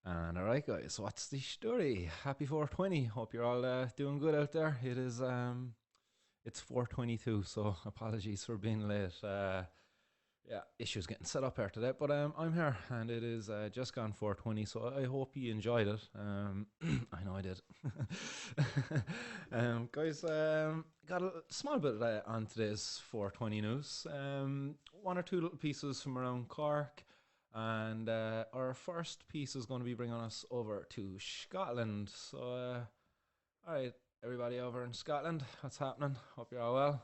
And alright guys, what's the story? Happy 420. Hope you're all doing good out there. It's 4:22, so apologies for being late. Yeah, issues getting set up here today, but I'm here and it is just gone 4:20, so I hope you enjoyed it. I know I did. Guys, got a small bit on today's 4:20 news. One or two little pieces from around Cork, and our first piece is going to be bringing us over to Scotland. So, all right, everybody over in Scotland, what's happening? Hope you're all well.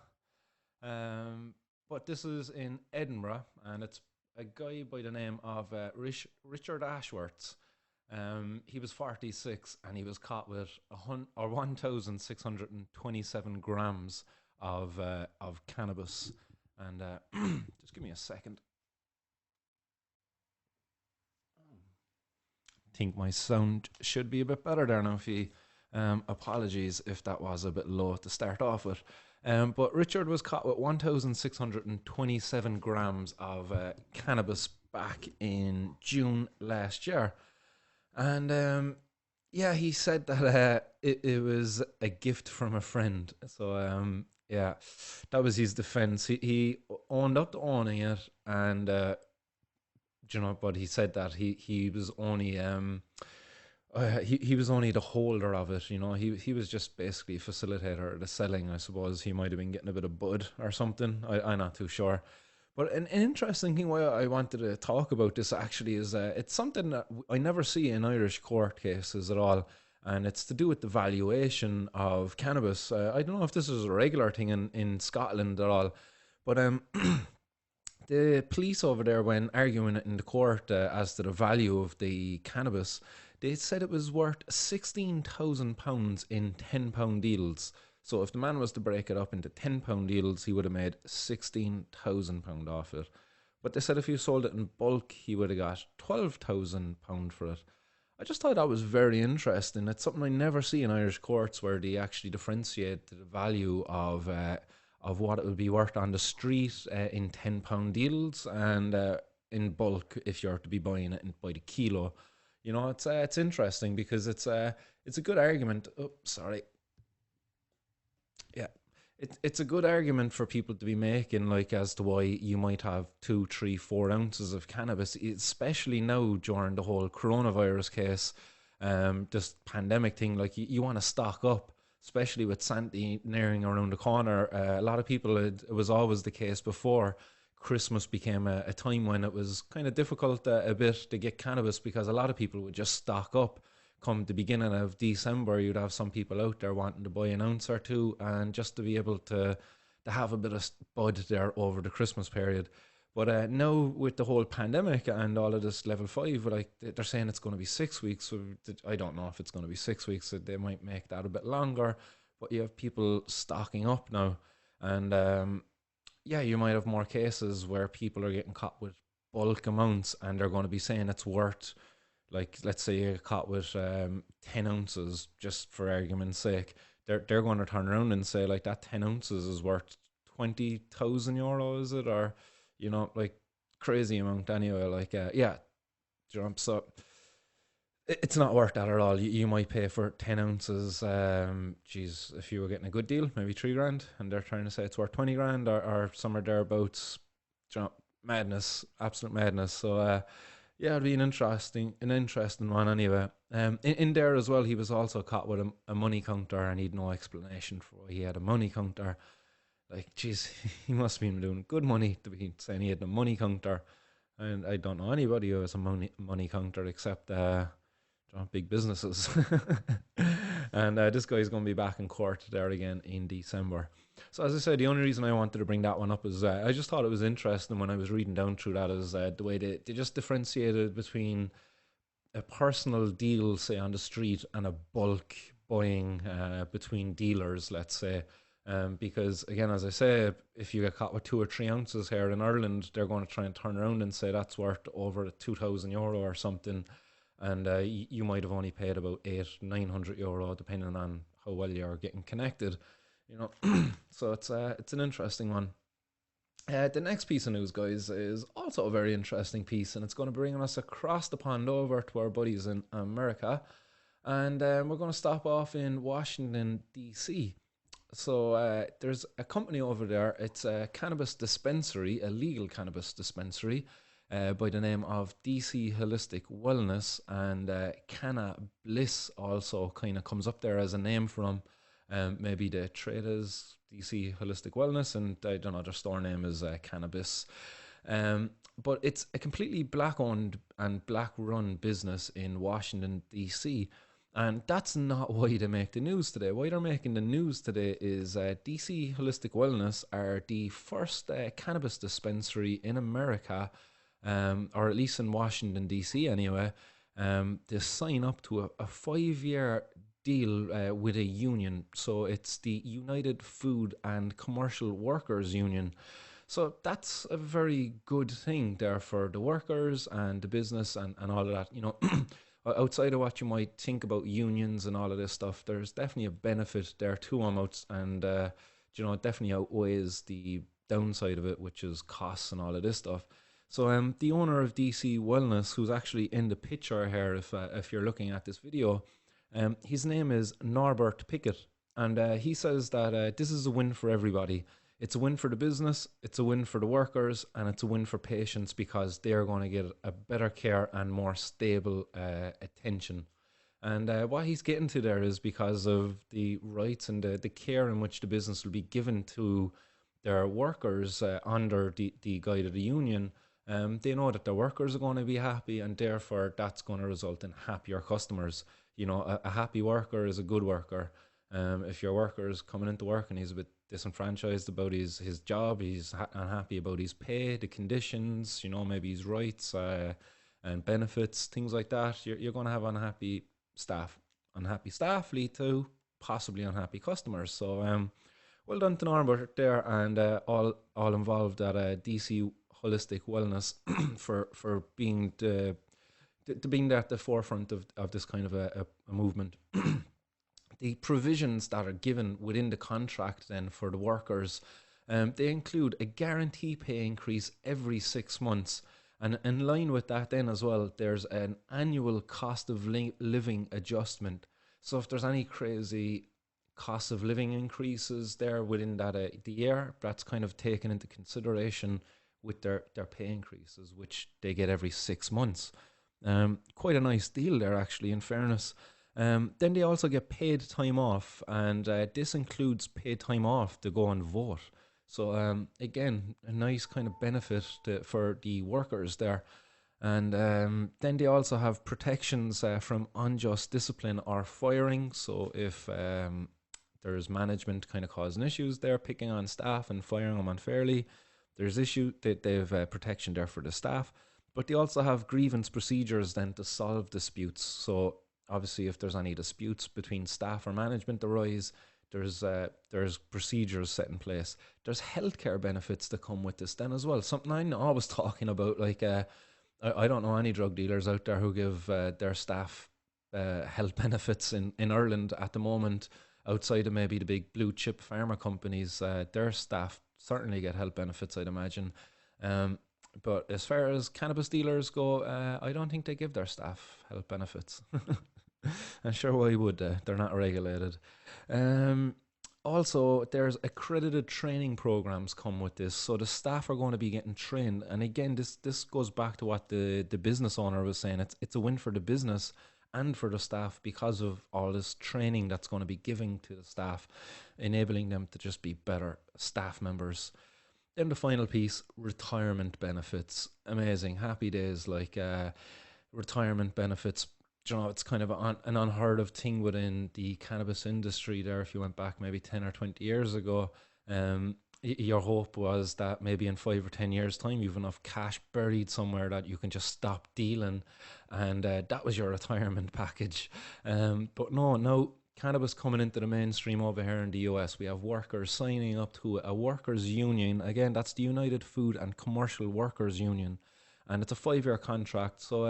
Um, but this is in Edinburgh, and it's a guy by the name of Richard Ashworth. He was 46, and he was caught with 1,627 grams of cannabis. And just give me a second. Think my sound should be a bit better there now. If you apologies if that was a bit low to start off with. But Richard was caught with 1,627 grams of cannabis back in June last year. And yeah, he said that it was a gift from a friend. So yeah, that was his defense. He owned up to owning it, and but he said that he was only he was only the holder of it. He was just basically a facilitator of the selling. I suppose he might have been getting a bit of bud or something. I'm not too sure. But an interesting thing why I wanted to talk about this actually is it's something that I never see in Irish court cases at all, and it's to do with the valuation of cannabis. I don't know if this is a regular thing in Scotland at all, but the police over there, when arguing it in the court as to the value of the cannabis, they said it was worth £16,000 in £10 deals. So if the man was to break it up into £10 deals, he would have made £16,000 off it. But they said if he sold it in bulk, he would have got £12,000 for it. I just thought that was very interesting. It's something I never see in Irish courts, where they actually differentiate the value of what it would be worth on the street in £10 deals, and in bulk if you're to be buying it by the kilo. It's interesting because it's a good argument. Oh, sorry. Yeah, it's a good argument for people to be making, like, as to why you might have 2, 3, 4 ounces of cannabis, especially now during the whole coronavirus case, this pandemic thing. Like, you want to stock up, especially with Santi nearing around the corner. A lot of people, it was always the case before Christmas became a time when it was kind of difficult a bit to get cannabis, because a lot of people would just stock up. Come the beginning of December, you'd have some people out there wanting to buy an ounce or two, and just to be able to have a bit of bud there over the Christmas period. But now with the whole pandemic and all of this level 5, like, they're saying it's going to be 6 weeks. So I don't know if it's going to be 6 weeks. So they might make that a bit longer. But you have people stocking up now, and yeah, you might have more cases where people are getting caught with bulk amounts, and they're going to be saying it's worth, like, let's say you get caught with 10 ounces, just for argument's sake. They're going to turn around and say, like, that 10 ounces is worth €20,000, is it? Or, like, crazy amount anyway. Like, yeah, so it's not worth that at all. You might pay for 10 ounces. Geez, if you were getting a good deal, maybe 3 grand, and they're trying to say it's worth 20 grand, or somewhere thereabouts. Madness, absolute madness. So, yeah, it'd be an interesting one anyway. In there as well, he was also caught with a money counter, and he'd no explanation for why he had a money counter. Like, geez, he must have been doing good money to be saying he had a money counter. And I don't know anybody who has a money counter except big businesses. And this guy's going to be back in court there again in December. So, as I said, the only reason I wanted to bring that one up is I just thought it was interesting when I was reading down through that, is the way they just differentiated between a personal deal, say, on the street, and a bulk buying between dealers, let's say. Because, again, as I say, if you get caught with 2 or 3 ounces here in Ireland, they're going to try and turn around and say that's worth over €2,000 or something, and you might have only paid about 800-900 euro, depending on how well you're getting connected. So it's an interesting one. The next piece of news, guys, is also a very interesting piece, and it's going to bring us across the pond over to our buddies in America. And we're going to stop off in Washington, DC. So there's a company over there. It's a cannabis dispensary, a legal cannabis dispensary, by the name of DC Holistic Wellness, and Canna Bliss also kind of comes up there as a name for them. Maybe the trade is DC Holistic Wellness, and I don't know, their store name is Cannabis. But it's a completely black owned and black run business in Washington, DC. And that's not why they make the news today. Why they're making the news today is DC Holistic Wellness are the first cannabis dispensary in America, or at least in Washington, DC anyway, to sign up to a 5 year deal with a union. So it's the United Food and Commercial Workers Union. So that's a very good thing there for the workers and the business and all of that. You know, outside of what you might think about unions and all of this stuff, there's definitely a benefit there to them, and you know, it definitely outweighs the downside of it, which is costs and all of this stuff. So the owner of DC Wellness, who's actually in the picture here, if you're looking at this video, his name is Norbert Pickett, and he says that this is a win for everybody. It's a win for the business, it's a win for the workers, and it's a win for patients because they're going to get a better care and more stable attention. And what he's getting to there is because of the rights and the care in which the business will be given to their workers under the guide of the union. They know that their workers are going to be happy, and therefore that's going to result in happier customers. You know, a happy worker is a good worker. If your worker is coming into work and he's a bit disenfranchised about his job, he's unhappy about his pay, the conditions, you know, maybe his rights and benefits, things like that, you're going to have unhappy staff. Unhappy staff lead to possibly unhappy customers. So well done to Norbert there, and all involved at DC Holistic Wellness for being being there at the forefront of this kind of a movement. The provisions that are given within the contract then for the workers, they include a guarantee pay increase every 6 months. And in line with that then as well, there's an annual cost of living adjustment. So if there's any crazy cost of living increases there within that the year, that's kind of taken into consideration with their pay increases, which they get every 6 months. Quite a nice deal there, actually, in fairness. Then they also get paid time off, and this includes paid time off to go and vote. So again, a nice kind of benefit for the workers there. And then they also have protections from unjust discipline or firing. So if there's management kind of causing issues there, picking on staff and firing them unfairly, there's issue that they have protection there for the staff. But they also have grievance procedures then to solve disputes. So obviously, if there's any disputes between staff or management arise, there's procedures set in place. There's healthcare benefits that come with this then as well. Something I'm always talking about, like I don't know any drug dealers out there who give their staff health benefits in Ireland at the moment, outside of maybe the big blue chip pharma companies. Their staff certainly get health benefits, I'd imagine. But as far as cannabis dealers go, I don't think they give their staff health benefits. I'm sure why would they? They're not regulated. Also, there's accredited training programs come with this, so the staff are going to be getting trained. And again, this goes back to what the business owner was saying. It's a win for the business and for the staff because of all this training that's going to be giving to the staff, enabling them to just be better staff members. Then the final piece, retirement benefits. Amazing, happy days, like retirement benefits. You know, it's kind of an unheard of thing within the cannabis industry there. If you went back maybe 10 or 20 years ago, your hope was that maybe in 5 or 10 years time you've enough cash buried somewhere that you can just stop dealing, and that was your retirement package. But no, now cannabis coming into the mainstream over here in the US, we have workers signing up to a workers union. Again, that's the United Food and Commercial Workers Union, and it's a 5-year contract. So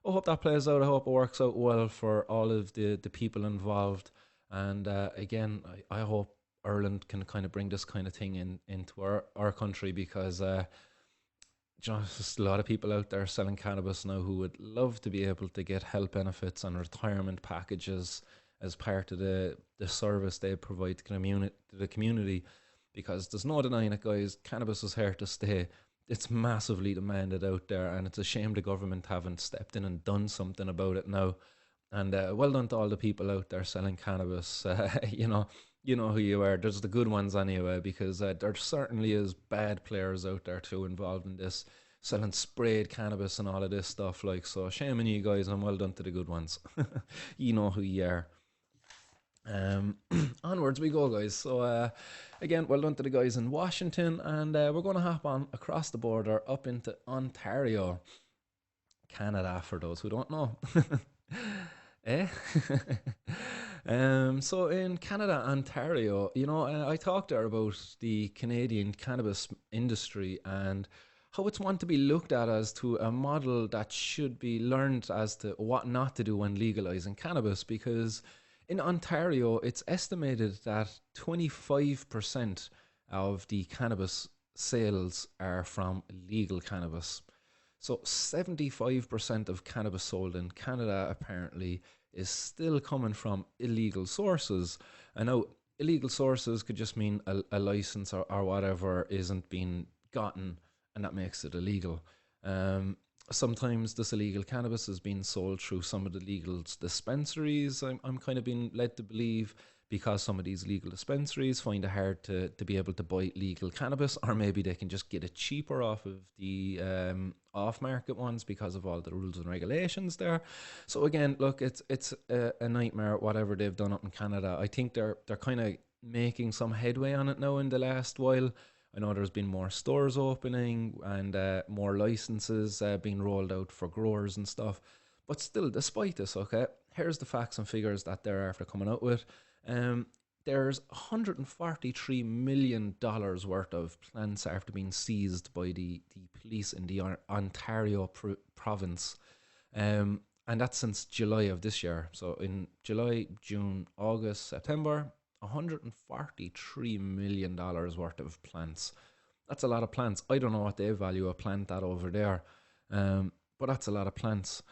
I hope that plays out. I hope it works out well for all of the people involved. And again, I hope Ireland can kind of bring this kind of thing into our country, because just a lot of people out there selling cannabis now who would love to be able to get health benefits and retirement packages as part of the service they provide to the community. Because there's no denying it, guys, cannabis is here to stay. It's massively demanded out there, and it's a shame the government haven't stepped in and done something about it now. And well done to all the people out there selling cannabis. You know who you are. There's the good ones anyway, because there certainly is bad players out there too involved in this, selling sprayed cannabis and all of this stuff. Like, so shame on you guys, and well done to the good ones. You know who you are. Onwards we go, guys. So again, well done to the guys in Washington, and we're going to hop on across the border up into Ontario, Canada, for those who don't know. Eh? So in Canada, Ontario, I talked there about the Canadian cannabis industry and how it's one to be looked at as to a model that should be learned as to what not to do when legalizing cannabis, because in Ontario, it's estimated that 25% of the cannabis sales are from illegal cannabis. So 75% of cannabis sold in Canada apparently is still coming from illegal sources. I know illegal sources could just mean a license or whatever isn't being gotten, and that makes it illegal. Sometimes this illegal cannabis is being sold through some of the legal dispensaries. I'm kind of being led to believe, because some of these legal dispensaries find it hard to be able to buy legal cannabis, or maybe they can just get it cheaper off of the off-market ones because of all the rules and regulations there. So again, look, it's a nightmare whatever they've done up in Canada. I think they're kind of making some headway on it now in the last while. I know there's been more stores opening and more licenses being rolled out for growers and stuff. But still, despite this, okay, here's the facts and figures that they're after coming out with. There's $143 million worth of plants after being seized by the police in the Ontario province. And that's since July of this year. So in July, June, August, September, $143 million worth of plants. That's a lot of plants. I don't know what they value a plant at over there, but that's a lot of plants.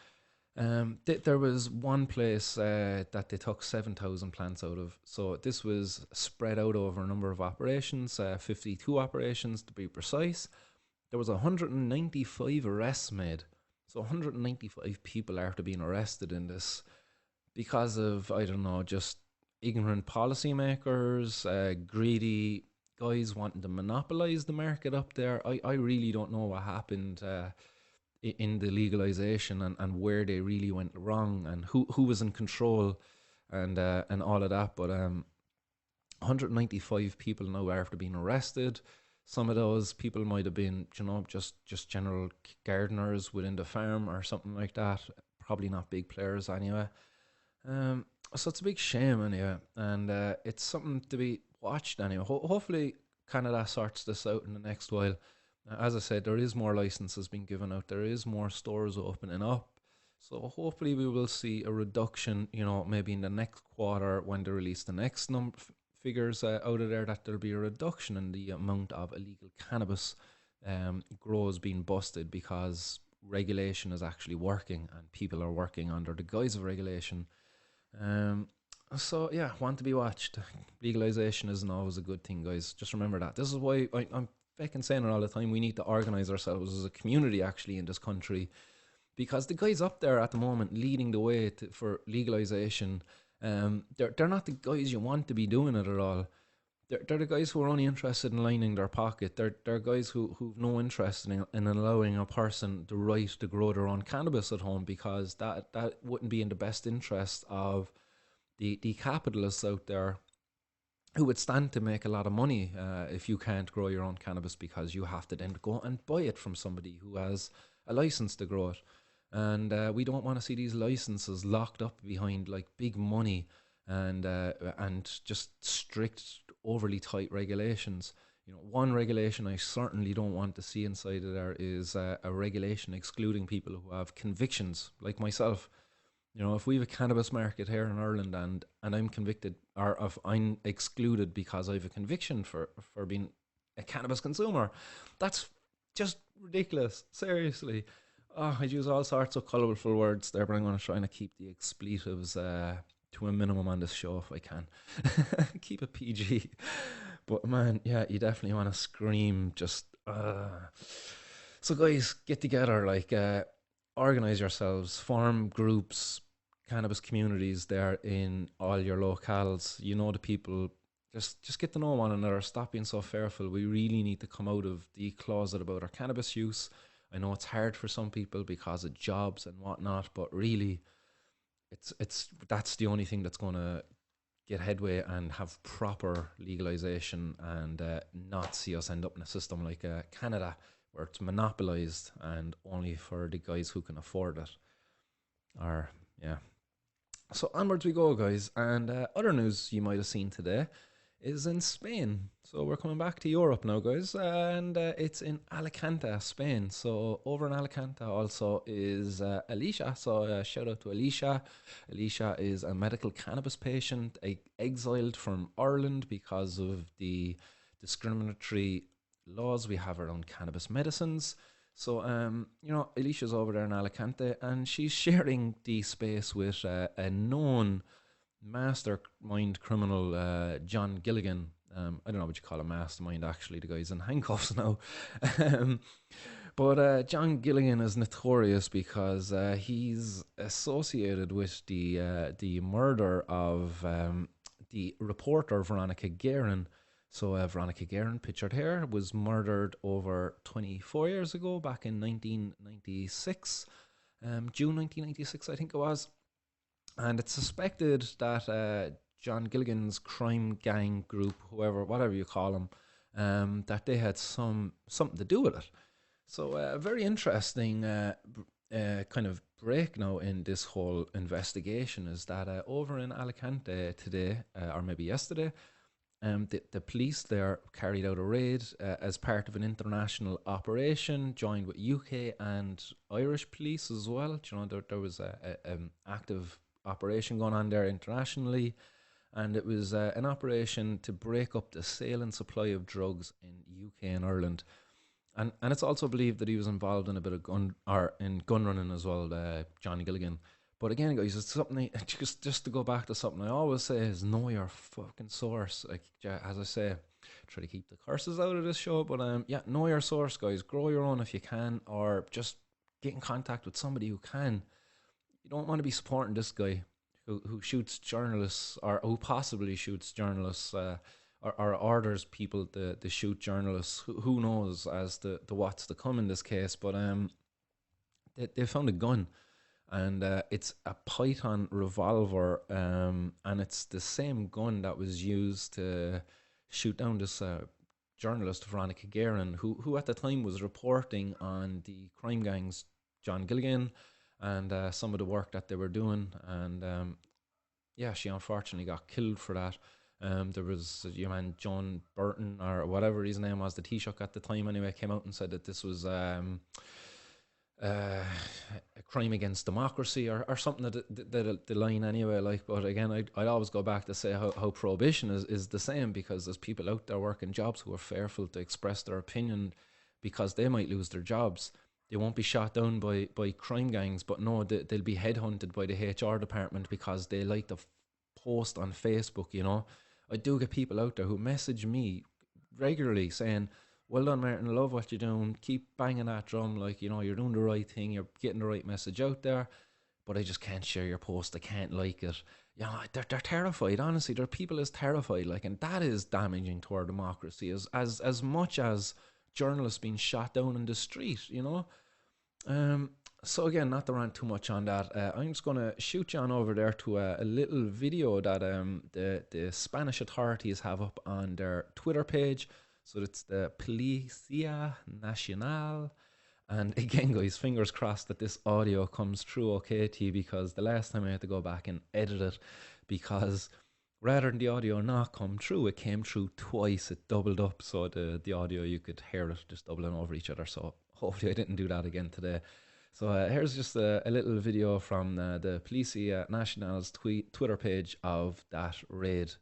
There was one place that they took 7,000 plants out of. So this was spread out over a number of operations, 52 operations to be precise. There was 195 arrests made. So 195 people after being arrested in this because of, I don't know, just ignorant policymakers, greedy guys wanting to monopolize the market up there. I really don't know what happened in the legalization and where they really went wrong and who was in control and all of that. But 195 people now after being arrested. Some of those people might have been, just general gardeners within the farm or something like that. Probably not big players anyway. So it's a big shame anyway, and it's something to be watched anyway. Hopefully Canada sorts this out in the next while. As I said, there is more licenses being given out. There is more stores opening up. So hopefully we will see a reduction, maybe in the next quarter when they release the next figures out of there, that there'll be a reduction in the amount of illegal cannabis grows being busted, because regulation is actually working and people are working under the guise of regulation. So yeah, want to be watched. Legalization isn't always a good thing, guys. Just remember that. This is why I'm fucking saying it all the time. We need to organize ourselves as a community actually in this country, because the guys up there at the moment leading the way for legalization, they're not the guys you want to be doing it at all. They're the guys who are only interested in lining their pocket. They're guys who've no interest in allowing a person the right to grow their own cannabis at home, because that wouldn't be in the best interest of the capitalists out there, who would stand to make a lot of money if you can't grow your own cannabis, because you have to then go and buy it from somebody who has a license to grow it. And we don't want to see these licenses locked up behind like big money and just strict, overly tight regulations. One regulation I certainly don't want to see inside of there is a regulation excluding people who have convictions, like myself. You know, if we have a cannabis market here in Ireland, and I'm convicted, or if I'm excluded because I have a conviction for being a cannabis consumer, that's just ridiculous. Seriously. Oh, I'd use all sorts of colourful words there, but I'm going to try and keep the expletives to a minimum on this show if I can. Keep it PG. But man, yeah, you definitely want to scream just. So guys, get together, like organize yourselves, form groups, cannabis communities there in all your locales. You know the people. Just get to know one another. Stop being so fearful. We really need to come out of the closet about our cannabis use. I know it's hard for some people because of jobs and whatnot, but really, it's that's the only thing that's going to get headway and have proper legalization, and not see us end up in a system like Canada where it's monopolized and only for the guys who can afford it. Or yeah. So onwards we go, guys. And other news you might have seen today is in Spain. So we're coming back to Europe now, guys, and it's in Alicante, Spain. So over in Alicante also is Alicia. So shout out to Alicia. Alicia is a medical cannabis patient, exiled from Ireland because of the discriminatory laws we have around cannabis medicines. So, you know, Alicia's over there in Alicante, and she's sharing the space with a known mastermind criminal, John Gilligan. I don't know what you call a mastermind, actually. The guy's in handcuffs now. um, but John Gilligan is notorious because he's associated with the murder of the reporter Veronica Geurin. So Veronica Geurin, pictured here, was murdered over 24 years ago, back in 1996, June 1996, I think it was. And it's suspected that John Gilligan's crime gang group, whatever you call them, that they had something to do with it. So very interesting kind of break now in this whole investigation is that over in Alicante today, or maybe yesterday, the police there carried out a raid as part of an international operation, joined with UK and Irish police as well. You know, there was an active operation going on there internationally, and it was an operation to break up the sale and supply of drugs in UK and Ireland. And it's also believed that he was involved in a bit of gun running as well, John Gilligan. But again, guys, it's something just to go back to something I always say is know your fucking source. Like, yeah, as I say, try to keep the curses out of this show. But yeah, know your source, guys. Grow your own if you can, or just get in contact with somebody who can. You don't want to be supporting this guy who shoots journalists, or who possibly shoots journalists, or orders people to shoot journalists. Who knows as to what's to come in this case? But they found a gun, and it's a Python revolver, and it's the same gun that was used to shoot down this journalist Veronica Geurin, who at the time was reporting on the crime gangs John Gilligan and some of the work that they were doing, and yeah, she unfortunately got killed for that. There was your man John Burton, or whatever his name was, the Taoiseach at the time anyway, came out and said that this was a crime against democracy, or something that the line anyway. Like, but again, I'd always go back to say how prohibition is the same, because there's people out there working jobs who are fearful to express their opinion because they might lose their jobs. They won't be shot down by crime gangs, but no, they'll be headhunted by the HR department because they like to post on Facebook, you know. I do get people out there who message me regularly saying, well done, Martin, I love what you're doing, keep banging that drum, like, you know, you're doing the right thing, you're getting the right message out there, but I just can't share your post, I can't like it. You know, they're terrified, honestly. There are people as terrified, like, and that is damaging to our democracy as much as journalists being shot down in the street, you know. So again, not to rant too much on that, I'm just going to shoot you on over there to a little video that the Spanish authorities have up on their Twitter page. So it's the Policía Nacional. And again, guys, fingers crossed that this audio comes through okay to you, because the last time I had to go back and edit it, because rather than the audio not come through, it came through twice. It doubled up, so the audio, you could hear it just doubling over each other. So hopefully I didn't do that again today. So here's just a little video from the Policia National's Twitter page of that raid.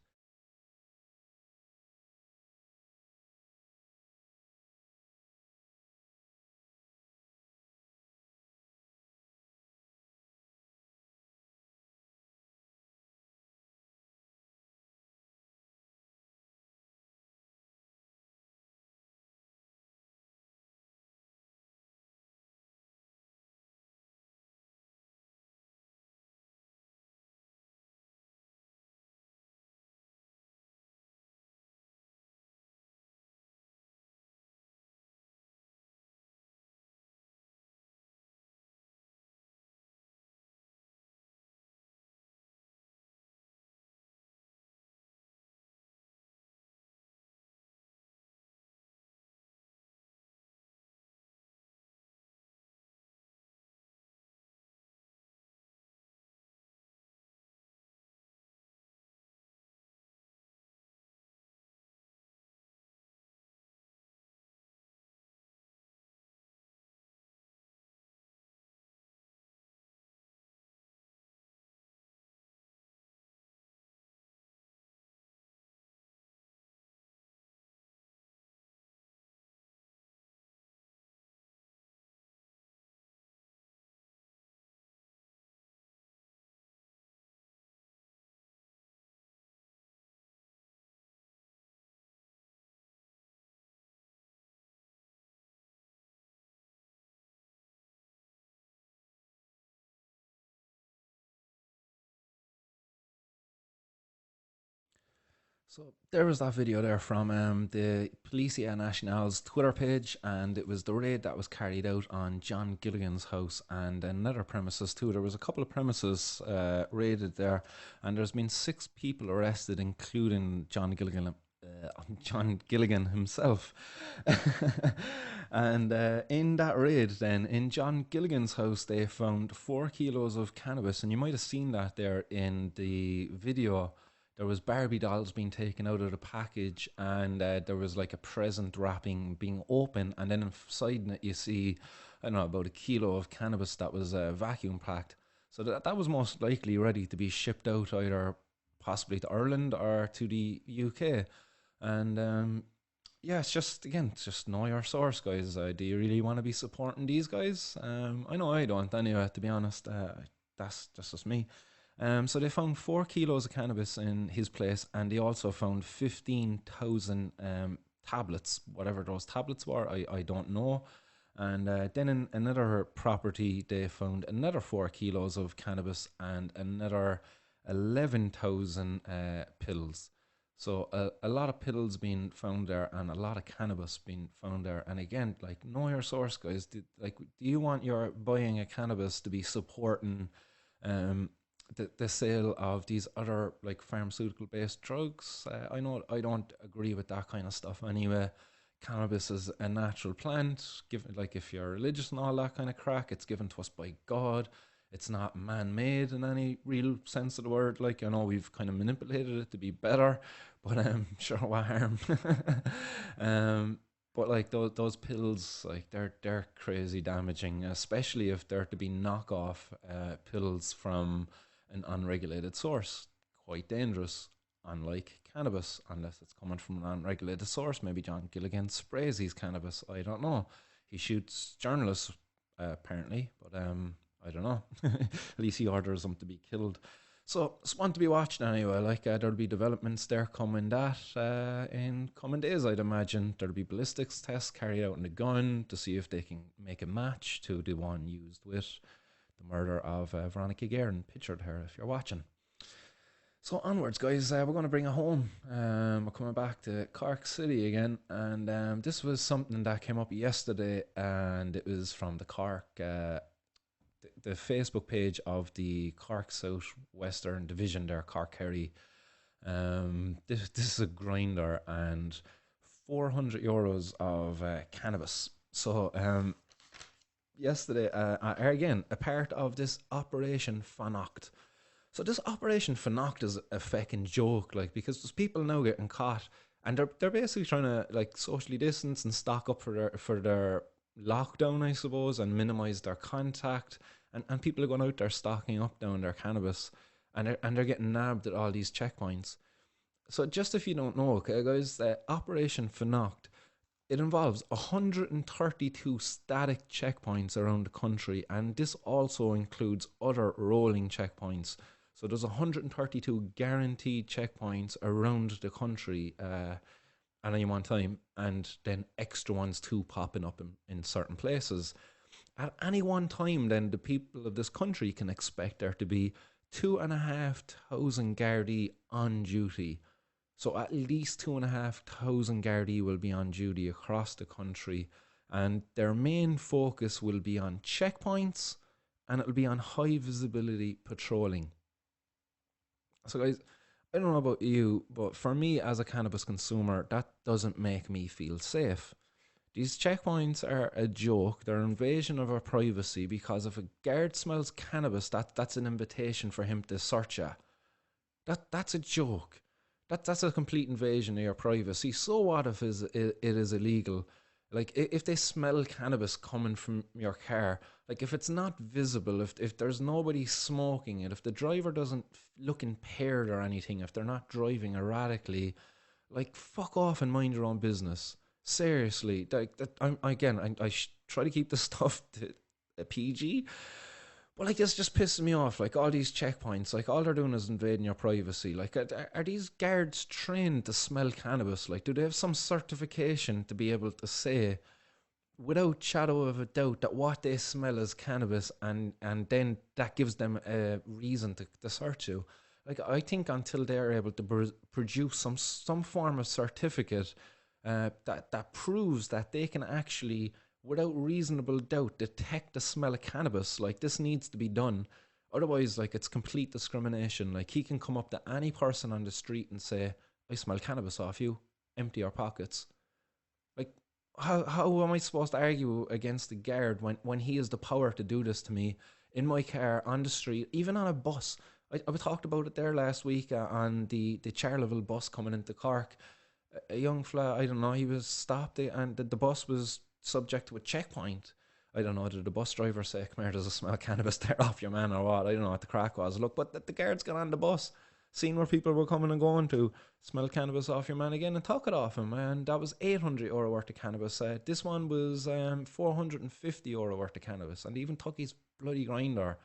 So there was that video there from the Policia National's Twitter page, and it was the raid that was carried out on John Gilligan's house and another premises too. There was a couple of premises raided there, and there's been 6 people arrested, including John Gilligan. John Gilligan himself. And in that raid, then in John Gilligan's house, they found 4 kilos of cannabis, and you might have seen that there in the video. There was Barbie dolls being taken out of the package, and there was like a present wrapping being open, and then inside it you see, I don't know, about a kilo of cannabis that was vacuum packed. So that was most likely ready to be shipped out, either possibly to Ireland or to the UK. And yeah, it's just, again, it's just know your source, guys. Do you really want to be supporting these guys? I know I don't, anyway, to be honest. That's just me. So they found 4 kilos of cannabis in his place, and they also found 15,000 tablets, whatever those tablets were. I don't know. And then in another property, they found another 4 kilos of cannabis and another 11,000 pills. So a lot of pills being found there, and a lot of cannabis being found there. And again, like, know your source, guys. Do you want your buying a cannabis to be supporting um, the sale of these other, like, pharmaceutical based drugs? I know I don't agree with that kind of stuff anyway. Cannabis is a natural plant, given, like, if you're religious and all that kind of crack, it's given to us by God. It's not man-made in any real sense of the word. Like, I know we've kind of manipulated it to be better, but sure, what harm? um, but like those pills, like, they're crazy damaging, especially if they're to be knockoff pills from an unregulated source. Quite dangerous. Unlike cannabis, unless it's coming from an unregulated source. Maybe John Gilligan sprays his cannabis. I don't know. He shoots journalists, apparently, but I don't know. At least he orders them to be killed. So it's one to be watched anyway. Like, there'll be developments there coming that in coming days, I'd imagine. There'll be ballistics tests carried out on the gun to see if they can make a match to the one used with the murder of Veronica Geurin, pictured her if you're watching. So onwards, guys, we're going to bring it home. We're coming back to Cork City again, and this was something that came up yesterday, and it was from the Cork, the Facebook page of the Cork South Western Division there, Cork Kerry. This is a grinder, and €400 of cannabis. So yesterday, again, a part of this Operation Fannacht. So this Operation Fannacht is a fucking joke, like, because there's people now getting caught, and they're basically trying to, like, socially distance and stock up for their lockdown, I suppose, and minimize their contact. And people are going out there stocking up down their cannabis, and they're getting nabbed at all these checkpoints. So just if you don't know, okay, guys, Operation Fannacht, it involves 132 static checkpoints around the country, and this also includes other rolling checkpoints. So there's 132 guaranteed checkpoints around the country at any one time, and then extra ones too popping up in certain places. At any one time, then the people of this country can expect there to be 2,500 Gardaí on duty. So at least 2,500 Gardaí will be on duty across the country, and their main focus will be on checkpoints, and it'll be on high visibility patrolling. So, guys, I don't know about you, but for me as a cannabis consumer, that doesn't make me feel safe. These checkpoints are a joke. They're an invasion of our privacy, because if a guard smells cannabis, that's an invitation for him to search you. That's a joke. That's a complete invasion of your privacy. So what if it is illegal? Like, if they smell cannabis coming from your car, like, if it's not visible, if there's nobody smoking it, if the driver doesn't look impaired or anything, if they're not driving erratically, like, fuck off and mind your own business. Seriously, like that. I try to keep the stuff to a PG, but like, it's just pissing me off. Like, all these checkpoints, like, all they're doing is invading your privacy. Like, are these guards trained to smell cannabis? Like, do they have some certification to be able to say, without shadow of a doubt, that what they smell is cannabis, and then that gives them a reason to search you? Like, I think until they're able to produce some form of certificate that proves that they can actually, without reasonable doubt, detect the smell of cannabis, like, this needs to be done. Otherwise, like, it's complete discrimination. Like, he can come up to any person on the street and say, I smell cannabis off you, empty your pockets. Like, how am I supposed to argue against the guard when he has the power to do this to me in my car, on the street, even on a bus? I talked about it there last week on the Charleville bus coming into Cork. A young fella, I don't know, he was stopped, and the bus was subject to a checkpoint. I don't know, did the bus driver say, come here, there's a smell cannabis there off your man, or what? I don't know what the crack was. Look, but the guards got on the bus, seen where people were coming and going to, smell cannabis off your man again, and took it off him. And that was €800 worth of cannabis. This one was €450 worth of cannabis, and even took his bloody grinder.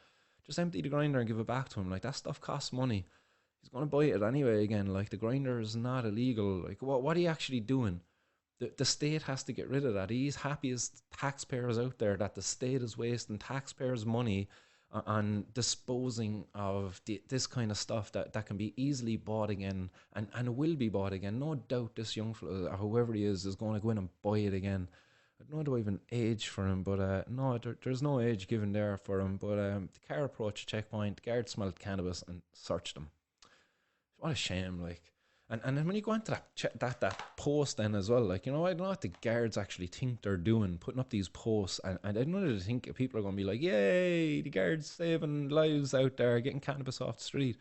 Just empty the grinder and give it back to him. Like, that stuff costs money. He's going to buy it anyway again. Like, the grinder is not illegal. Like, what are you actually doing? The state has to get rid of that. He's happy as taxpayers out there that the state is wasting taxpayers' money on disposing of this kind of stuff that can be easily bought again, and will be bought again. No doubt this young fella, or whoever he is going to go in and buy it again. I don't know, do I have an age for him, but no, there's no age given there for him. But the car approached a checkpoint, the guard smelled cannabis and searched him. What a shame, like. And then when you go into that post then as well, like, I don't know what the guards actually think they're doing, putting up these posts, and I don't know, they think people are going to be like, yay, the guards saving lives out there, getting cannabis off the street.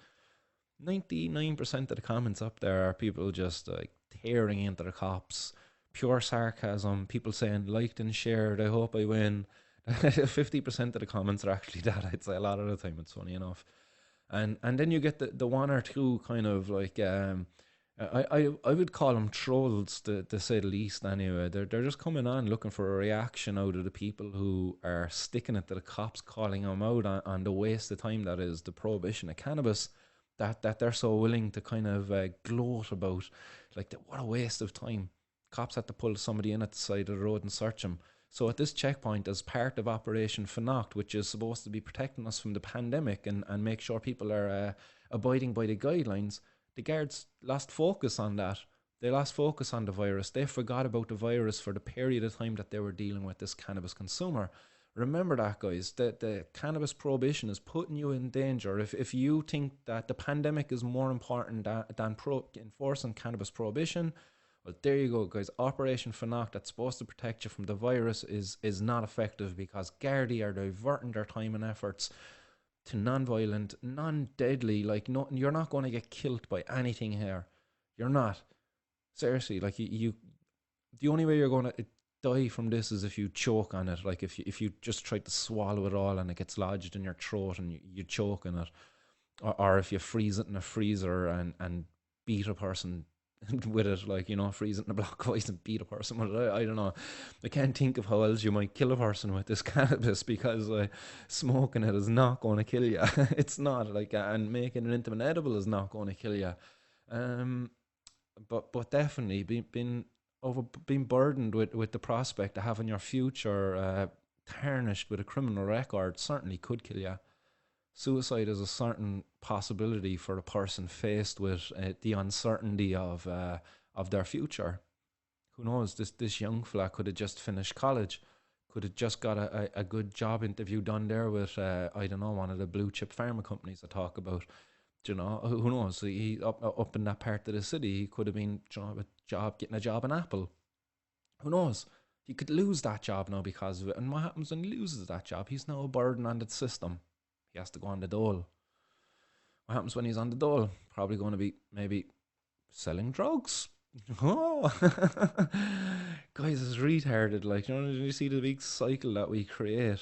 99% of the comments up there are people just, like, tearing into the cops, pure sarcasm, people saying, liked and shared, I hope I win. 50% of the comments are actually that. I'd say a lot of the time, it's funny enough. And then you get the one or two kind of, like, I would call them trolls, to say the least. Anyway, they're just coming on looking for a reaction out of the people who are sticking it to the cops, calling them out on the waste of time that is the prohibition of cannabis, that they're so willing to kind of gloat about. Like, what a waste of time. Cops had to pull somebody in at the side of the road and search them. So at this checkpoint, as part of Operation Fannacht, which is supposed to be protecting us from the pandemic and make sure people are abiding by the guidelines, the guards lost focus on that. They lost focus on the virus. They forgot about the virus for the period of time that they were dealing with this cannabis consumer. Remember that, guys. The cannabis prohibition is putting you in danger. If you think that the pandemic is more important than enforcing cannabis prohibition, well, there you go, guys. Operation Fannacht, that's supposed to protect you from the virus, is not effective, because Gardaí are diverting their time and efforts to non-violent, non-deadly, like, no, you're not going to get killed by anything here. You're not. Seriously, like, you the only way you're going to, die from this is if you choke on it. Like if you just try to swallow it all and it gets lodged in your throat and you choke on it, or if you freeze it in a freezer and beat a person with it, like, freeze it in a block of ice and beat a person with it. I don't know. I can't think of how else you might kill a person with this cannabis, because smoking it is not going to kill you. It's not like, and making it into an edible is not going to kill you. Um, but definitely being burdened with the prospect of having your future tarnished with a criminal record certainly could kill you. Suicide is a certain possibility for a person faced with the uncertainty of their future. Who knows? This young fella could have just finished college, could have just got a good job interview done there with I don't know, one of the blue chip pharma companies I talk about. Who knows? He up in that part of the city, he could have been, getting a job in Apple. Who knows? He could lose that job now because of it. And what happens when he loses that job? He's now a burden on the system. He has to go on the dole. What happens when he's on the dole? Probably going to be maybe selling drugs. Oh, guys, it's retarded. Like, you see the big cycle that we create.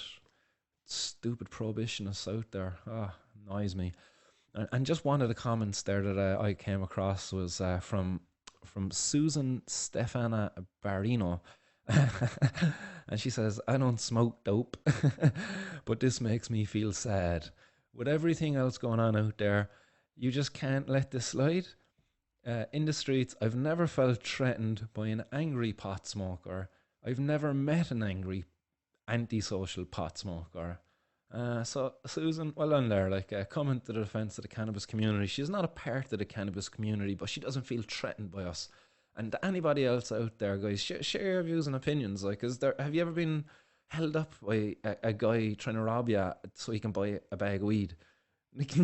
Stupid prohibitionists out there. Annoys me. And just one of the comments there that I came across was from Susan Stefana Barino. And she says, I don't smoke dope, but this makes me feel sad. With everything else going on out there, you just can't let this slide. In the streets, I've never felt threatened by an angry pot smoker. I've never met an angry antisocial pot smoker. So Susan, well done there. Like, coming to the defense of the cannabis community. She's not a part of the cannabis community, but she doesn't feel threatened by us. And to anybody else out there, guys, share your views and opinions. Like, have you ever been held up by a guy trying to rob you so he can buy a bag of weed? Like,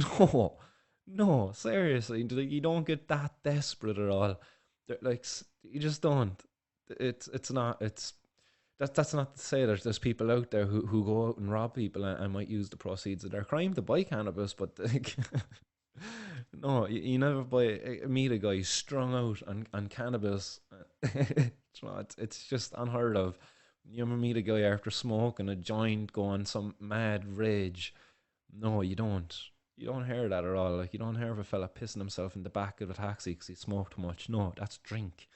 no, seriously, you don't get that desperate at all. Like, you just don't. It's not. That's not to say there's people out there who go out and rob people and might use the proceeds of their crime to buy cannabis, but like, no, you never meet a guy strung out on cannabis. It's just unheard of. You ever meet a guy after smoking a joint going some mad rage? No, you don't. You don't hear that at all. Like, you don't hear of a fella pissing himself in the back of a taxi because he smoked too much. No, that's drink.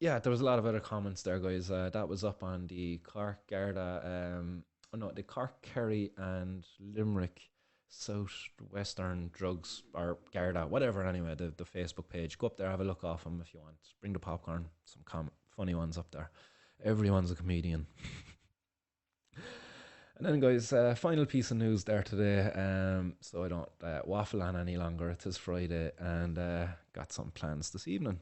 Yeah, there was a lot of other comments there, guys. That was up on the Cork Garda, the Cork, Kerry and Limerick Southwestern Drugs, or Garda, whatever. Anyway, the Facebook page. Go up there, have a look off them if you want. Bring the popcorn. Some funny ones up there. Everyone's a comedian. And then, guys, final piece of news there today. So I don't waffle on any longer. It is Friday, and got some plans this evening.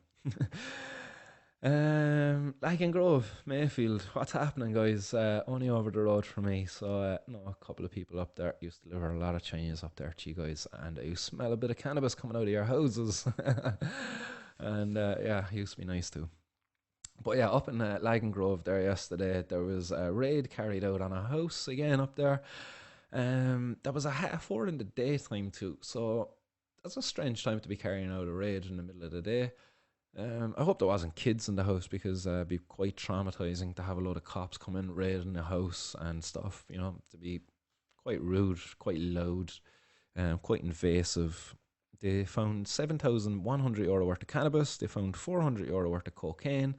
Lagan Grove, Mayfield. What's happening, guys? Only over the road from me. So, a couple of people up there used to deliver a lot of Chinese up there to you guys, and you smell a bit of cannabis coming out of your houses. And it used to be nice too. But yeah, up in Lagan Grove there yesterday, there was a raid carried out on a house again up there. That was a 4:30 in the daytime too, so that's a strange time to be carrying out a raid in the middle of the day. I hope there wasn't kids in the house, because it'd be quite traumatizing to have a load of cops come in raiding the house and stuff. To be quite rude, quite loud, quite invasive. They found €7,100 worth of cannabis. They found €400 worth of cocaine,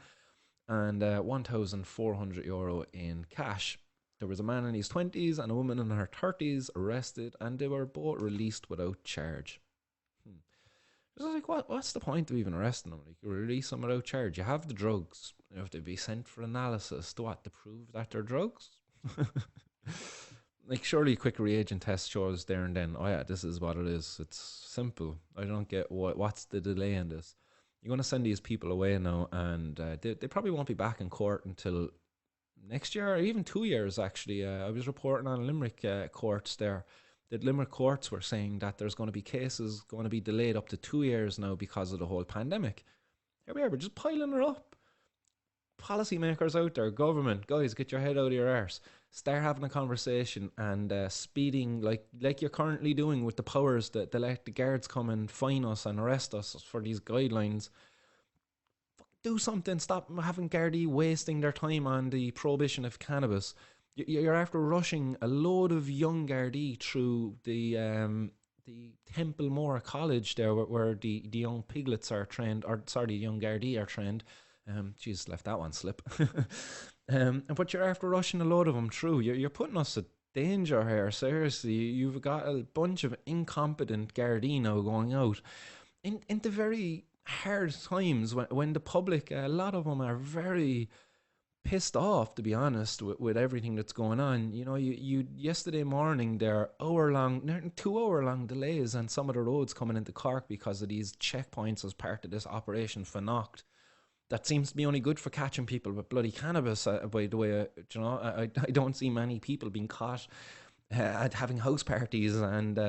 and €1,400 in cash. There was a man in his 20s and a woman in her 30s arrested, and they were both released without charge. It's like, what's the point of even arresting them? Like, you release them without charge. You have the drugs. You have to be sent for analysis. To prove that they're drugs? Like, surely a quick reagent test shows there and then, oh yeah, this is what it is. It's simple. I don't get what's the delay in this. You're going to send these people away now, and they probably won't be back in court until next year, or even 2 years, actually. I was reporting on Limerick courts there. The Limerick courts were saying that there's going to be cases going to be delayed up to 2 years now because of the whole pandemic. Here we are, we're just piling it up. Policymakers out there, government, guys, get your head out of your arse. Start having a conversation and speeding like you're currently doing with the powers that let the guards come and fine us and arrest us for these guidelines. do something. Stop having Gardaí wasting their time on the prohibition of cannabis. You're after rushing a load of young Gardaí through the Templemore College there, where the young piglets are trained, or sorry, the young Gardaí are trained. Jeez, left that one slip. But you're after rushing a load of them through. You're putting us at danger here. Seriously, you've got a bunch of incompetent Gardaí now going out into very hard times when the public, a lot of them are very pissed off, to be honest, with everything that's going on. You know, you yesterday morning there 2 hour long delays on some of the roads coming into Cork because of these checkpoints as part of this operation fannacht. That seems to be only good for catching people with bloody cannabis. By the way, I don't see many people being caught at having house parties and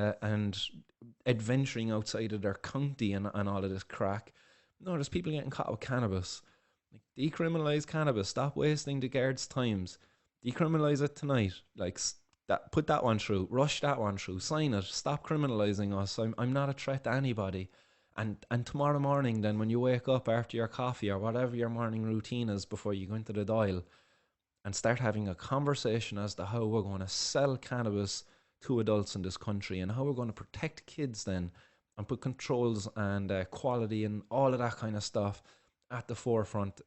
adventuring outside of their county and all of this crack. No, there's people getting caught with cannabis. Like, decriminalise cannabis. Stop wasting the guards' times. Decriminalise it tonight. Like, that, put that one through. Rush that one through. Sign it. Stop criminalising us. I'm not a threat to anybody. And tomorrow morning, then, when you wake up after your coffee or whatever your morning routine is before you go into the dial, and start having a conversation as to how we're going to sell cannabis to adults in this country and how we're going to protect kids then and put controls and quality and all of that kind of stuff at the forefront,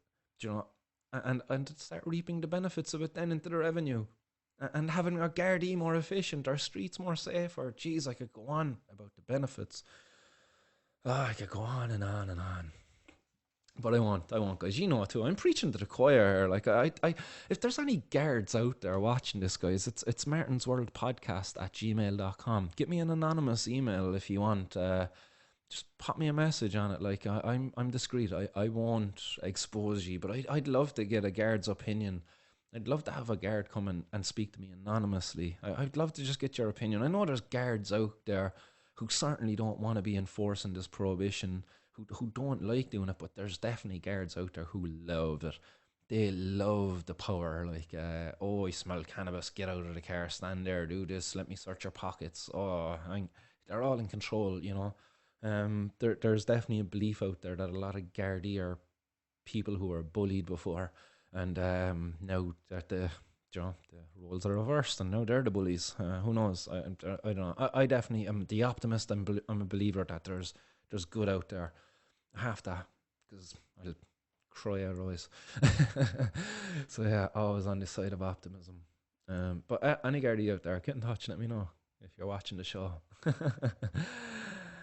and start reaping the benefits of it then into the revenue and having our Gardaí more efficient, our streets more safer. Geez, I could go on about the benefits. I could go on and on and on. But I won't, guys. You know too. I'm preaching to the choir here. Like, if there's any guards out there watching this, guys, it's Martin's World Podcast at gmail.com. Get me an anonymous email if you want. Just pop me a message on it. Like, I'm discreet. I won't expose you, but I'd love to get a guard's opinion. I'd love to have a guard come and speak to me anonymously. I'd love to just get your opinion. I know there's guards out there who certainly don't want to be enforcing this prohibition, who don't like doing it, but there's definitely guards out there who love it. They love the power. Like, I smell cannabis, get out of the car, stand there, do this, let me search your pockets. They're all in control, you know. There's definitely a belief out there that a lot of Gardaí are people who were bullied before, and now that the roles are reversed and now they're the bullies. Who knows? I don't know. I definitely am the optimist. I'm a believer that there's good out there. I have to, because I'll cry otherwise. So yeah, always on the side of optimism. But any Gardaí out there, get in touch. Let me know if you're watching the show.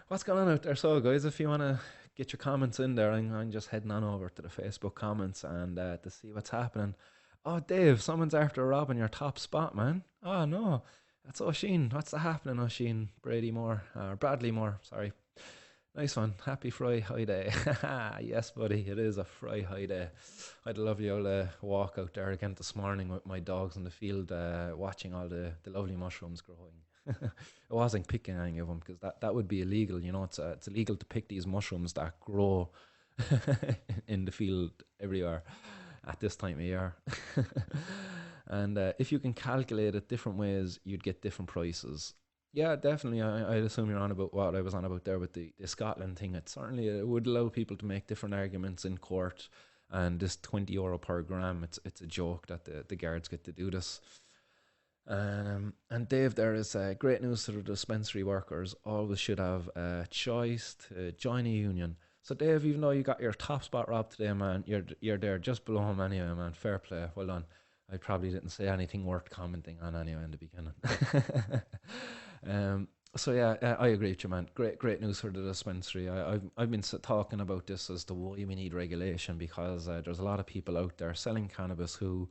What's going on out there? So guys, if you want to get your comments in there, I'm just heading on over to the Facebook comments and to see what's happening. Oh, Dave, someone's after robbing your top spot, man. Oh, no. That's Oisín. What's happening, Oisín? Bradley Moore, sorry. Nice one. Happy Fry Day. Yes, buddy, it is a Fry Day. I had a lovely old walk out there again this morning with my dogs in the field, watching all the lovely mushrooms growing. I wasn't picking any of them because that would be illegal. You know, it's illegal to pick these mushrooms that grow in the field everywhere at this time of year. And if you can calculate it different ways, you'd get different prices. Yeah, definitely. I'd assume you're on about what I was on about there with the Scotland thing. It would allow people to make different arguments in court. And this €20 per gram, it's a joke that the guards get to do this. And Dave, there is great news to the dispensary workers. Always should have a choice to join a union. So Dave, even though you got your top spot robbed today, man, you're there just below him anyway, man. Fair play, well done. I probably didn't say anything worth commenting on anyway in the beginning. So yeah, I agree with you, man. Great news for the dispensary. I've been talking about this as to why we need regulation, because there's a lot of people out there selling cannabis who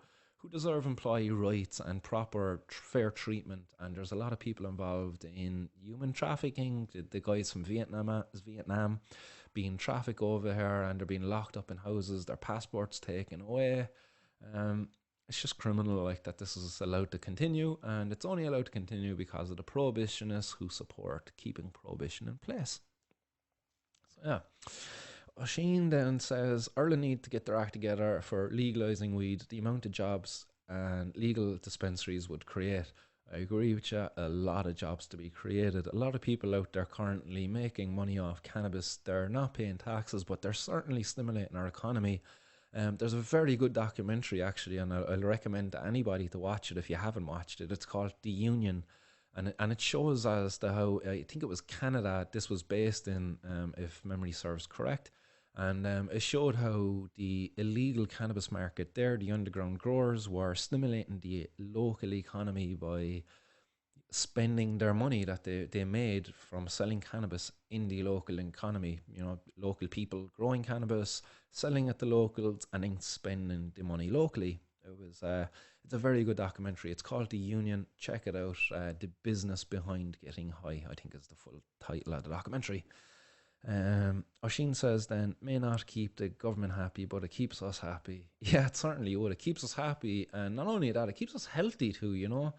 deserve employee rights and proper fair treatment, and there's a lot of people involved in human trafficking. The guys from Vietnam being trafficked over here, and they're being locked up in houses, their passports taken away. It's just criminal like that this is allowed to continue, and it's only allowed to continue because of the prohibitionists who support keeping prohibition in place. So yeah. Oisín then says Ireland need to get their act together for legalising weed. The amount of jobs and legal dispensaries would create. I agree with you. A lot of jobs to be created. A lot of people out there currently making money off cannabis. They're not paying taxes, but they're certainly stimulating our economy. There's a very good documentary actually, and I'll recommend to anybody to watch it if you haven't watched it. It's called The Union, and it shows as to how I think it was Canada. This was based in, if memory serves correct, and it showed how the illegal cannabis market there, the underground growers, were stimulating the local economy by spending their money that they made from selling cannabis in the local economy. You know, local people growing cannabis, selling it to locals, and then spending the money locally. It's a very good documentary. It's called The Union. Check it out. The business behind getting high, I think, is the full title of the documentary. Oshin says then, may not keep the government happy, but it keeps us happy. Yeah, it certainly would. It keeps us happy, and not only that, it keeps us healthy too. You know,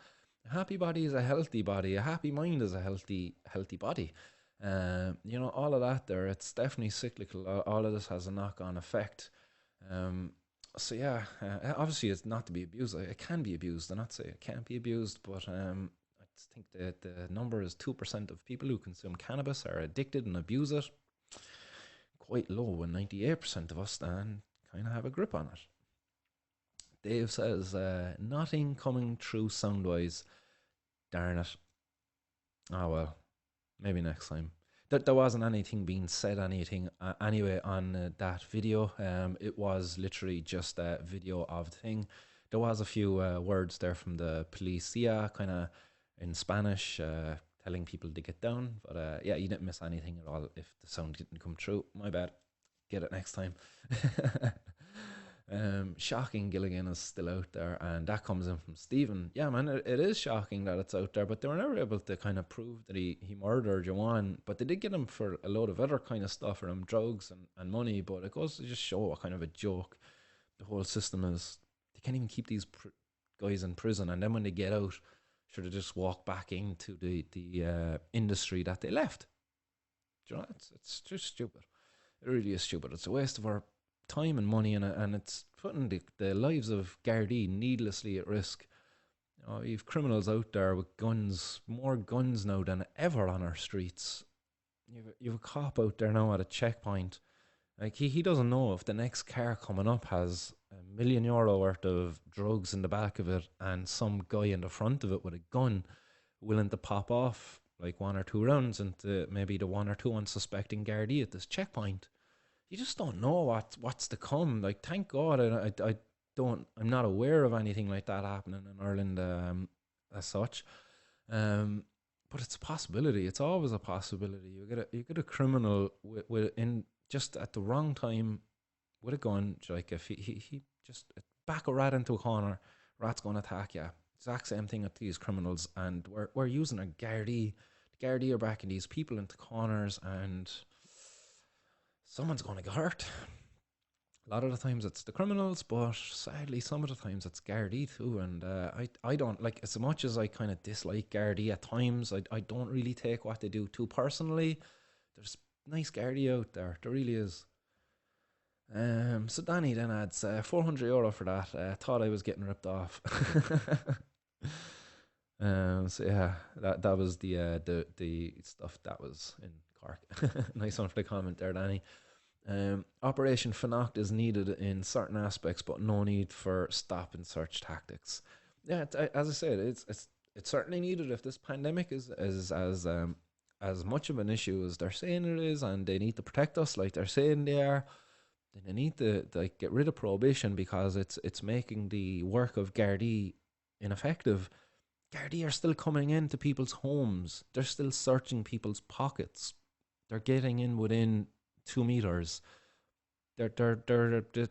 a happy body is a healthy body. A happy mind is a healthy body. You know, all of that there. It's definitely cyclical. All of this has a knock-on effect. So yeah, obviously it's not to be abused. It can be abused. I'm not saying it can't be abused, but I think that the number is 2% of people who consume cannabis are addicted and abuse it. Quite low, and 98% of us then kind of have a grip on it. Dave says, nothing coming through sound-wise. Darn it. Oh well, maybe next time. There wasn't anything being said, anything anyway on that video. It was literally just a video of the thing. There was a few words there from the policia, kind of in Spanish, telling people to get down. But yeah, you didn't miss anything at all if the sound didn't come through. My bad. Get it next time. Shocking Gilligan is still out there, and that comes in from Stephen. Yeah, man, it is shocking that it's out there, but they were never able to kind of prove that he murdered Joanne. But they did get him for a load of other kind of stuff, for him drugs and money. But it goes to just show what kind of a joke the whole system is. They can't even keep these guys in prison, and then when they get out, should have just walk back into the industry that they left. Do you know, it's just stupid. It really is stupid. It's a waste of our time and money, and it's putting the lives of Gardaí needlessly at risk. You know, you've criminals out there with guns, more guns now than ever on our streets. You've a cop out there now at a checkpoint. Like he doesn't know if the next car coming up has €1 million worth of drugs in the back of it, and some guy in the front of it with a gun willing to pop off like one or two rounds into maybe the one or two unsuspecting Gardaí at this checkpoint. You just don't know what's to come. Like, thank God I don't, I'm not aware of anything like that happening in Ireland as such. But it's a possibility. It's always a possibility. You get a criminal with in just at the wrong time with a gun. Like if he just back a rat into a corner, rat's going to attack you. Exact same thing with these criminals, and we're using a Gardaí. The Gardaí are backing these people into corners, and someone's going to get hurt. A lot of the times it's the criminals, but sadly some of the times it's Gardaí too. And I don't like, as much as I kind of dislike Gardaí at times, I don't really take what they do too personally. There's nice Gardaí out there. There really is. So Danny then adds €400 for that. Thought I was getting ripped off. So yeah, that was the stuff that was in Cork. Nice one for the comment there, Danny. Operation Fannacht is needed in certain aspects, but no need for stop and search tactics. Yeah, as I said, it's certainly needed if this pandemic is as much of an issue as they're saying it is, and they need to protect us like they're saying they are. Then they need to like get rid of prohibition, because it's making the work of Gardaí ineffective. Gardaí are still coming into people's homes. They're still searching people's pockets. They're getting in within 2 meters. They're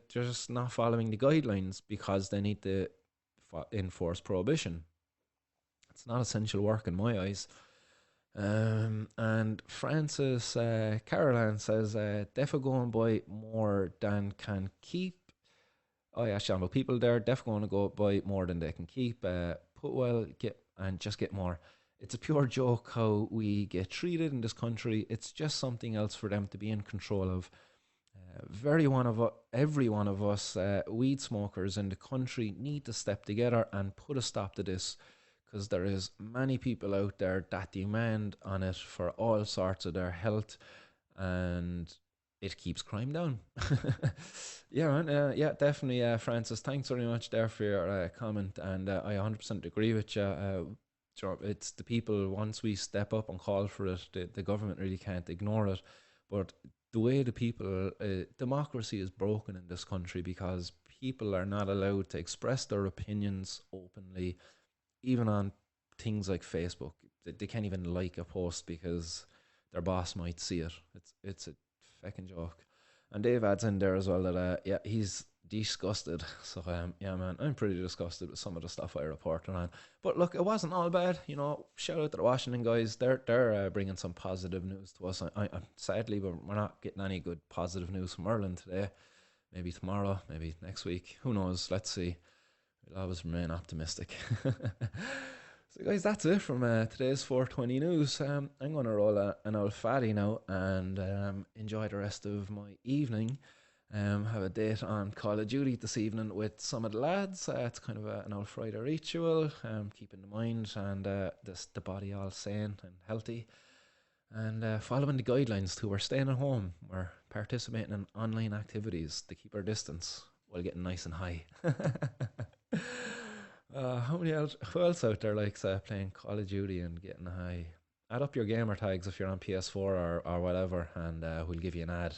just not following the guidelines because they need to enforce prohibition. It's not essential work in my eyes. And Francis Caroline says, "Defo go and buy more than can keep." Oh yeah, Shamble, people there definitely going to go buy more than they can keep. Put well, get more. It's a pure joke how we get treated in this country. It's just something else for them to be in control of. Every one of us weed smokers in the country need to step together and put a stop to this. because there is many people out there that demand on it for all sorts of their health, and it keeps crime down. Yeah, man. Yeah, definitely, Francis. Thanks very much there for your comment, and I 100% agree with you. It's the people. Once we step up and call for it, the government really can't ignore it. But the way the people, democracy is broken in this country because people are not allowed to express their opinions openly, even on things like Facebook. They can't even like a post because their boss might see it. It's a fucking joke. And Dave adds in there as well that yeah, he's disgusted. So yeah, man, I'm pretty disgusted with some of the stuff I reported on. But look, it wasn't all bad. You know, shout out to the Washington guys. They're bringing some positive news to us. Sadly, we're not getting any good positive news from Ireland today. Maybe tomorrow, maybe next week. Who knows? Let's see. We'll always remain optimistic. So, guys, that's it from today's 420 news. I'm going to roll an old fatty now and enjoy the rest of my evening. Have a date on Call of Duty this evening with some of the lads. It's kind of an old Friday ritual, keeping the mind and the body all sane and healthy. And following the guidelines too. We're staying at home. We're participating in online activities to keep our distance while getting nice and high. Who else out there likes playing Call of Duty and getting high? Add up your gamer tags if you're on PS4 or whatever, and we'll give you an ad.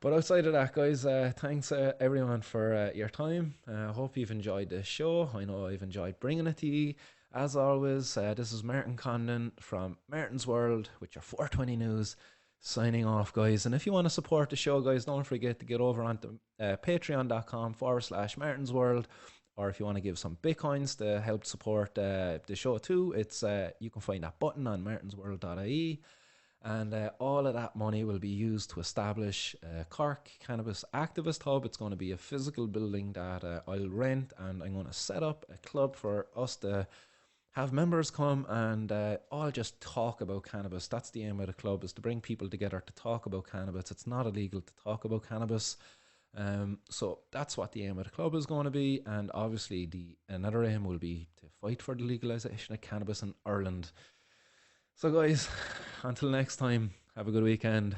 But outside of that, guys, thanks everyone for your time. I hope you've enjoyed this show. I know I've enjoyed bringing it to you. As always, this is Martin Condon from Martin's World with your 420 news. Signing off, guys. And if you want to support the show, guys, don't forget to get over onto patreon.com/Martin's World. Or if you want to give some bitcoins to help support the show too, it's you can find that button on martinsworld.ie. And all of that money will be used to establish Cork Cannabis Activist Hub. It's going to be a physical building that I'll rent, and I'm going to set up a club for us to have members come and all just talk about cannabis. That's the aim of the club, is to bring people together to talk about cannabis. It's not illegal to talk about cannabis. So that's what the aim of the club is going to be. And obviously another aim will be to fight for the legalization of cannabis in Ireland. So guys, until next time, have a good weekend,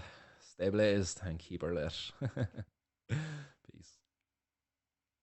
stay blazed and keep her lit.